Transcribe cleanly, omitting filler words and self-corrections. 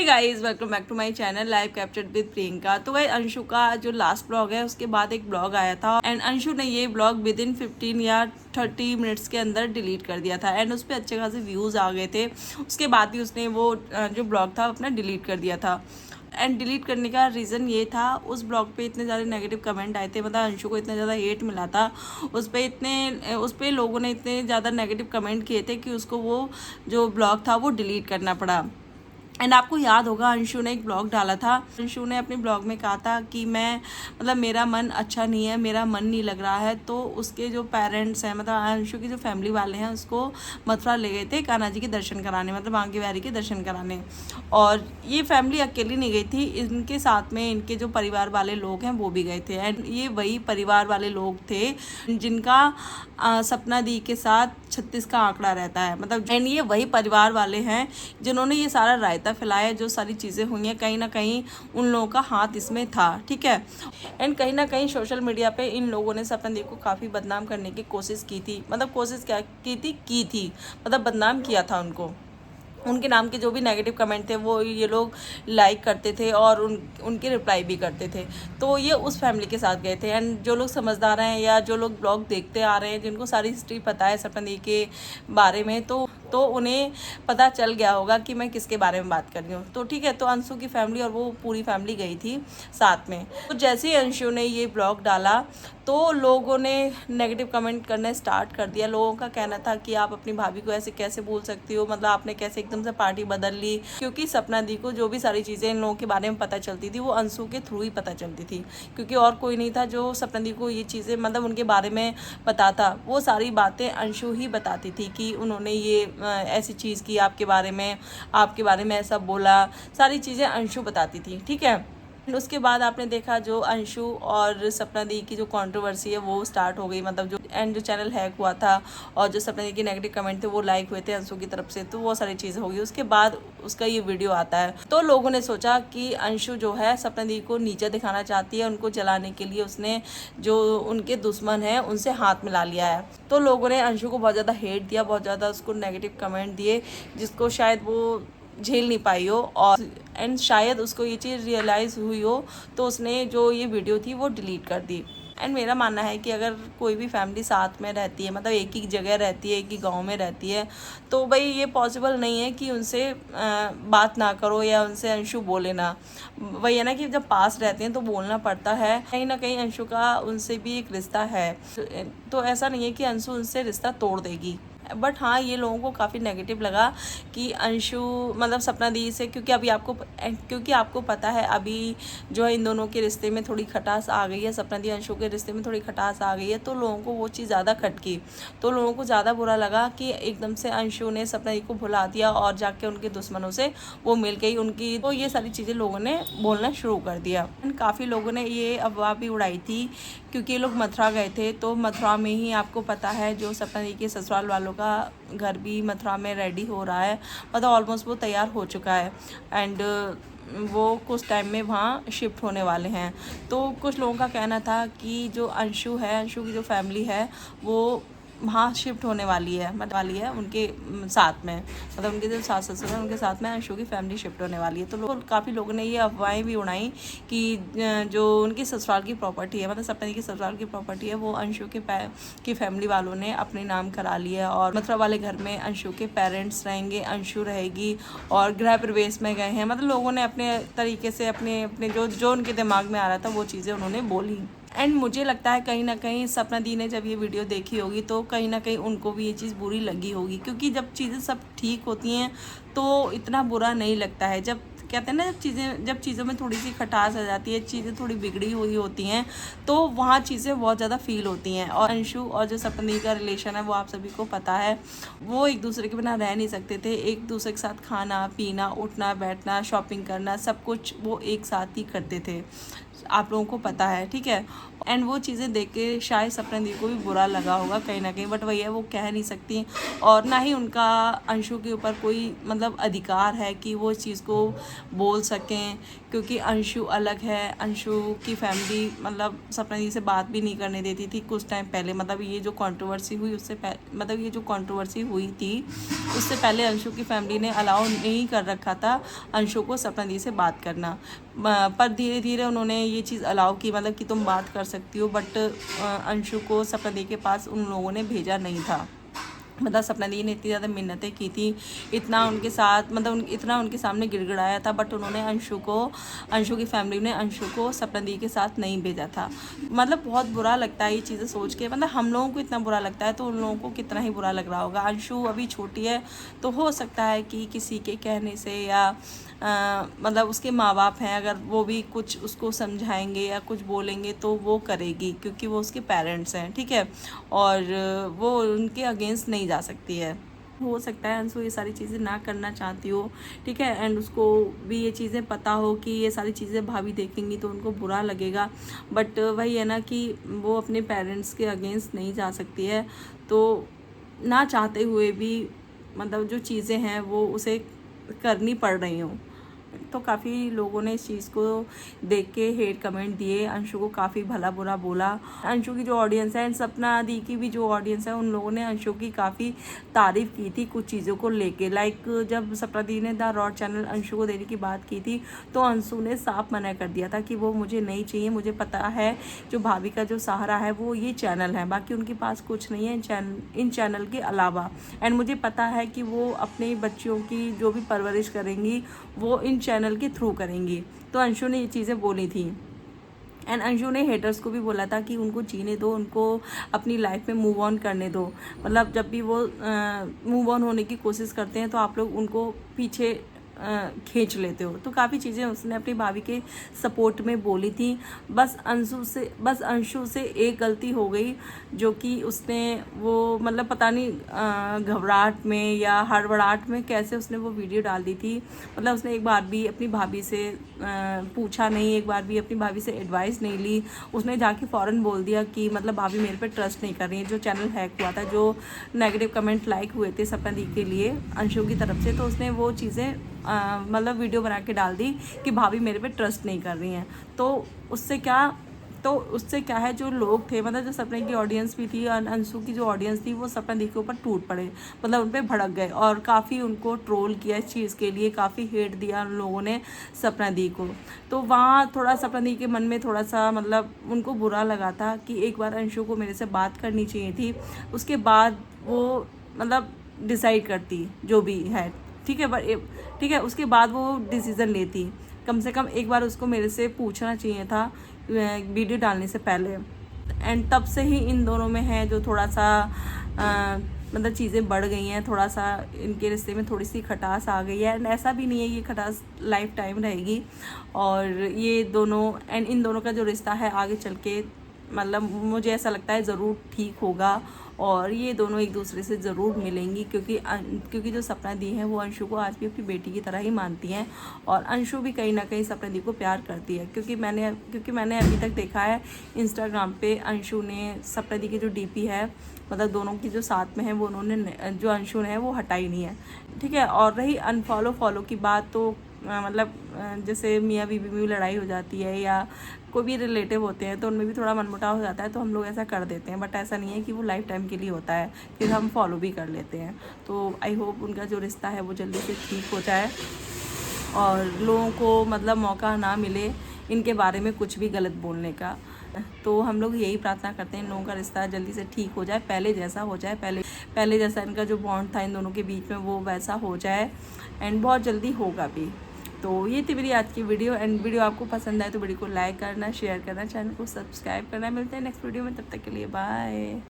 Guys, welcome back to my channel live captured with Priyanka. तो भाई अंशु का जो लास्ट ब्लॉग है उसके बाद एक ब्लॉग आया था एंड अंशु ने ये ब्लॉग विद इन 15 या 30 मिनट्स के अंदर डिलीट कर दिया था एंड उस पर अच्छे खासे व्यूज़ आ गए थे। उसके बाद ही उसने वो जो ब्लॉग था अपना डिलीट कर दिया था एंड डिलीट करने का रीज़न ये था, उस ब्लॉग पे इतने ज़्यादा नेगेटिव कमेंट आए थे, मतलब अंशु को इतना ज़्यादा हेट मिला था उस पर लोगों ने इतने ज़्यादा नेगेटिव कमेंट किए थे कि उसको वो जो ब्लॉग था वो डिलीट करना पड़ा। एंड आपको याद होगा अंशु ने एक ब्लॉग डाला था। अंशु ने अपने ब्लॉग में कहा था कि मेरा मन अच्छा नहीं है, मेरा मन नहीं लग रहा है। तो उसके जो पेरेंट्स हैं, मतलब अंशु की जो फैमिली वाले हैं, उसको मथुरा ले गए थे कान्हा जी के दर्शन कराने, मतलब बांके बिहारी के दर्शन कराने। और ये फैमिली अकेली नहीं गई थी, इनके साथ में इनके जो परिवार वाले लोग हैं वो भी गए थे। एंड ये वही परिवार वाले लोग थे जिनका सपना दी के साथ 36 का आंकड़ा रहता है, मतलब एंड ये वही परिवार वाले हैं जिन्होंने ये सारा रायता फैलाया, जो सारी चीज़ें हुई हैं कहीं ना कहीं उन लोगों का हाथ इसमें था, ठीक है। एंड कहीं ना कहीं सोशल मीडिया पे इन लोगों ने सपना दी को काफ़ी बदनाम करने की कोशिश की थी, मतलब कोशिश क्या की थी मतलब बदनाम किया था उनको। उनके नाम के जो भी नेगेटिव कमेंट थे वो ये लोग लाइक करते थे और उनके रिप्लाई भी करते थे। तो ये उस फैमिली के साथ गए थे एंड जो लोग समझदार हैं या जो लोग ब्लॉग देखते आ रहे हैं, जिनको सारी हिस्ट्री पता है सपना दी के बारे में, तो उन्हें पता चल गया होगा कि मैं किसके बारे में बात कर रही हूँ। तो ठीक है, तो अंशु की फैमिली और वो पूरी फैमिली गई थी साथ में। तो जैसे ही अंशु ने ये ब्लॉग डाला तो लोगों ने नेगेटिव कमेंट करना स्टार्ट कर दिया। लोगों का कहना था कि आप अपनी भाभी को ऐसे कैसे बोल सकती हो, मतलब आपने कैसे एकदम से पार्टी बदल ली। क्योंकि सपना दी को जो भी सारी चीज़ें इन लोगों के बारे में पता चलती थी वो अंशु के थ्रू ही पता चलती थी, क्योंकि और कोई नहीं था जो सपना दी को ये चीज़ें मतलब उनके बारे में बताता। वो सारी बातें अंशु ही बताती थी कि उन्होंने ये ऐसी चीज़ की आपके बारे में ऐसा बोला, सारी चीज़ें अंशु बताती थी, ठीक है। उसके बाद आपने देखा जो अंशु और सपना दी की जो कंट्रोवर्सी है वो स्टार्ट हो गई, मतलब जो चैनल हैक हुआ था और जो सपना दी के नेगेटिव कमेंट थे वो लाइक हुए थे अंशु की तरफ से, तो वो सारी चीज़ें हो गई। उसके बाद उसका ये वीडियो आता है तो लोगों ने सोचा कि अंशु जो है सपना दी को नीचा दिखाना चाहती है, उनको जलाने के लिए उसने जो उनके दुश्मन हैं उनसे हाथ मिला लिया है। तो लोगों ने अंशु को बहुत ज़्यादा हेट दिया, बहुत ज़्यादा उसको नेगेटिव कमेंट दिए, जिसको शायद वो झेल नहीं पाई हो और एंड शायद उसको ये चीज़ रियलाइज़ हुई हो तो उसने जो ये वीडियो थी वो डिलीट कर दी। एंड मेरा मानना है कि अगर कोई भी फैमिली साथ में रहती है, मतलब एक ही जगह रहती है, एक ही गांव में रहती है, तो भाई ये पॉसिबल नहीं है कि उनसे बात ना करो या उनसे अंशु बोले ना। वही है ना कि जब पास रहते हैं तो बोलना पड़ता है। कहीं ना कहीं अंशु का उनसे भी एक रिश्ता है, तो ऐसा नहीं है कि अंशु उनसे रिश्ता तोड़ देगी। बट हाँ, ये लोगों को काफ़ी नेगेटिव लगा कि अंशु मतलब सपना दी से, क्योंकि आपको पता है अभी जो है इन दोनों के रिश्ते में थोड़ी खटास आ गई है, सपना दी अंशु के रिश्ते में थोड़ी खटास आ गई है, तो लोगों को वो चीज़ ज़्यादा खटकी, तो लोगों को ज़्यादा बुरा लगा कि एकदम से अंशु ने सपना दी को भुला दिया और जाके उनके दुश्मनों से वो मिल गई उनकी। तो ये सारी चीज़ें लोगों ने बोलना शुरू कर दिया। काफ़ी लोगों ने ये अफवाह भी उड़ाई थी क्योंकि ये लोग मथुरा गए थे, तो मथुरा में ही आपको पता है जो सपना दी के ससुराल वालों का घर भी मथुरा में रेडी हो रहा है, मतलब ऑलमोस्ट वो तैयार हो चुका है एंड वो कुछ टाइम में वहाँ शिफ्ट होने वाले हैं। तो कुछ लोगों का कहना था कि जो अंशु की जो फैमिली है वो वहाँ शिफ्ट होने वाली है उनके साथ में, मतलब उनके जो सास ससुर हैं उनके साथ में अंशु की फैमिली शिफ्ट होने वाली है। तो काफ़ी लोगों ने ये अफवाहें भी उड़ाई कि जो उनकी ससुराल की प्रॉपर्टी है, मतलब सपना दी की ससुराल की प्रॉपर्टी है, वो अंशु की फैमिली वालों ने अपने नाम करा लिया है और मथुरा वाले घर में अंशु के पेरेंट्स रहेंगे, अंशु रहेगी और गृह प्रवेश में गए हैं। मतलब लोगों ने अपने तरीके से अपने अपने जो उनके दिमाग में आ रहा था वो चीज़ें उन्होंने बोली। एंड मुझे लगता है कहीं ना कहीं सपना दी ने जब ये वीडियो देखी होगी तो कहीं ना कहीं उनको भी ये चीज़ बुरी लगी होगी, क्योंकि जब चीज़ें सब ठीक होती हैं तो इतना बुरा नहीं लगता है। जब कहते हैं ना जब चीज़ों में थोड़ी सी खटास आ जाती है, चीज़ें थोड़ी बिगड़ी हुई होती हैं, तो वहाँ चीज़ें बहुत ज़्यादा फील होती हैं। और अंशु और जो सपना दी का रिलेशन है वो आप सभी को पता है, वो एक दूसरे के बिना रह नहीं सकते थे। एक दूसरे के साथ खाना पीना, उठना बैठना, शॉपिंग करना, सब कुछ वो एक साथ ही करते थे। आप लोगों को पता है, ठीक है। एंड वो चीज़ें देख के शायद सपना दी को भी बुरा लगा होगा कहीं ना कहीं, बट वही है, वो कह नहीं सकती और ना ही उनका अंशु के ऊपर कोई मतलब अधिकार है कि वो इस चीज़ को बोल सकें, क्योंकि अंशु अलग है। अंशु की फैमिली मतलब सपना दी से बात भी नहीं करने देती थी कुछ टाइम पहले, मतलब ये जो कंट्रोवर्सी हुई उससे मतलब ये जो कंट्रोवर्सी हुई थी उससे पहले अंशु की फैमिली ने अलाउ नहीं कर रखा था अंशु को सपना दी से बात करना, पर धीरे धीरे उन्होंने ये चीज़ अलाउ की, मतलब कि तुम बात कर सकती हो, बट अंशु को सपना दी के पास उन लोगों ने भेजा नहीं था। मतलब सपना दी ने इतनी ज़्यादा मिन्नतें की थी, इतना उनके साथ मतलब इतना उनके सामने गिड़गिड़ाया था, बट उन्होंने अंशु की फैमिली ने अंशु को सपना दी के साथ नहीं भेजा था। मतलब बहुत बुरा लगता है ये चीज़ें सोच के, मतलब हम लोगों को इतना बुरा लगता है तो उन लोगों को कितना ही बुरा लग रहा होगा। अंशु अभी छोटी है तो हो सकता है कि किसी के कहने से या मतलब उसके माँ बाप हैं, अगर वो भी कुछ उसको समझाएंगे या कुछ बोलेंगे तो वो करेगी, क्योंकि वो उसके पेरेंट्स हैं, ठीक है, और वो उनके अगेंस्ट नहीं जा सकती है। हो सकता है अंशु ये सारी चीज़ें ना करना चाहती हो, ठीक है, एंड उसको भी ये चीज़ें पता हो कि ये सारी चीज़ें भाभी देखेंगी तो उनको बुरा लगेगा, बट वही है ना कि वो अपने पेरेंट्स के अगेंस्ट नहीं जा सकती है, तो ना चाहते हुए भी मतलब जो चीज़ें हैं वो उसे करनी पड़ रही हूँ। तो काफ़ी लोगों ने इस चीज़ को देख के हेट कमेंट दिए, अंशु को काफ़ी भला बुरा बोला। अंशु की जो ऑडियंस है एंड सपना दी की भी जो ऑडियंस है उन लोगों ने अंशु की काफ़ी तारीफ़ की थी कुछ चीज़ों को लेके। लाइक जब सपना दी ने द रॉड चैनल अंशु को देने की बात की थी तो अंशु ने साफ मना कर दिया था कि वो मुझे नहीं चाहिए, मुझे पता है जो भाभी का जो सहारा है वो ये चैनल है, बाकी उनके पास कुछ नहीं है इन चैनल के अलावा, एंड मुझे पता है कि वो अपने बच्चों की जो भी परवरिश करेंगी वो इन चैनल के थ्रू करेंगी। तो अंशु ने ये चीज़ें बोली थी एंड अंशु ने हेटर्स को भी बोला था कि उनको जीने दो, उनको अपनी लाइफ में मूव ऑन करने दो, मतलब जब भी वो मूव ऑन होने की कोशिश करते हैं तो आप लोग उनको पीछे खींच लेते हो। तो काफ़ी चीज़ें उसने अपनी भाभी के सपोर्ट में बोली थी। बस अंशु से एक गलती हो गई जो कि उसने वो मतलब पता नहीं घबराहट में या हड़बड़ाहट में कैसे उसने वो वीडियो डाल दी थी। मतलब उसने एक बार भी अपनी भाभी से पूछा नहीं, एक बार भी अपनी भाभी से एडवाइस नहीं ली, उसने जाके फ़ौरन बोल दिया कि मतलब भाभी मेरे पे ट्रस्ट नहीं कर रही है। जो चैनल हैक हुआ था, जो नेगेटिव कमेंट लाइक हुए थे सपना दी के लिए अंशु की तरफ से, तो उसने वो चीज़ें मतलब वीडियो बना के डाल दी कि भाभी मेरे पे ट्रस्ट नहीं कर रही हैं। तो उससे क्या है, जो लोग थे मतलब जो सपने की ऑडियंस भी थी और अंशु की जो ऑडियंस थी वो सपना दी के ऊपर टूट पड़े, मतलब उन पर भड़क गए और काफ़ी उनको ट्रोल किया इस चीज़ के लिए, काफ़ी हेट दिया उन लोगों ने सपना दी को। तो वहाँ थोड़ा सपना दी के मन में थोड़ा सा मतलब उनको बुरा लगा था कि एक बार अंशु को मेरे से बात करनी चाहिए थी, उसके बाद वो मतलब डिसाइड करती जो भी है, ठीक है, ठीक है, उसके बाद वो डिसीज़न लेती। कम से कम एक बार उसको मेरे से पूछना चाहिए था वीडियो डालने से पहले। एंड तब से ही इन दोनों में है जो थोड़ा सा मतलब चीज़ें बढ़ गई हैं, थोड़ा सा इनके रिश्ते में थोड़ी सी खटास आ गई है। एंड ऐसा भी नहीं है ये खटास लाइफ टाइम रहेगी, और ये दोनों एंड इन दोनों का जो रिश्ता है आगे चल के मतलब मुझे ऐसा लगता है ज़रूर ठीक होगा और ये दोनों एक दूसरे से ज़रूर मिलेंगी, क्योंकि जो सपना दी है वो अंशु को आज भी अपनी बेटी की तरह ही मानती हैं और अंशु भी कहीं ना कहीं सपना दी को प्यार करती है। क्योंकि मैंने अभी तक देखा है इंस्टाग्राम पे अंशु ने सपना दी की जो डीपी है मतलब दोनों की जो साथ में है वो उन्होंने जो अंशु ने है वो हटाई नहीं है, ठीक है। और रही फॉलो की बात, तो मतलब जैसे मियाँ बीवी में भी लड़ाई हो जाती है या कोई भी रिलेटिव होते हैं तो उनमें भी थोड़ा मनमुटाव हो जाता है, तो हम लोग ऐसा कर देते हैं, बट ऐसा नहीं है कि वो लाइफ टाइम के लिए होता है, फिर हम फॉलो भी कर लेते हैं। तो आई होप उनका जो रिश्ता है वो जल्दी से ठीक हो जाए और लोगों को मतलब मौका ना मिले इनके बारे में कुछ भी गलत बोलने का। तो हम लोग यही प्रार्थना करते हैं इन लोगों का रिश्ता जल्दी से ठीक हो जाए, पहले जैसा हो जाए, पहले जैसा इनका जो बॉन्ड था इन दोनों के बीच में वो वैसा हो जाए, एंड बहुत जल्दी होगा भी। तो ये थी मेरी आज की वीडियो, एंड वीडियो आपको पसंद आए तो वीडियो को लाइक करना, शेयर करना, चैनल को सब्सक्राइब करना। मिलते हैं नेक्स्ट वीडियो में, तब तक के लिए बाय।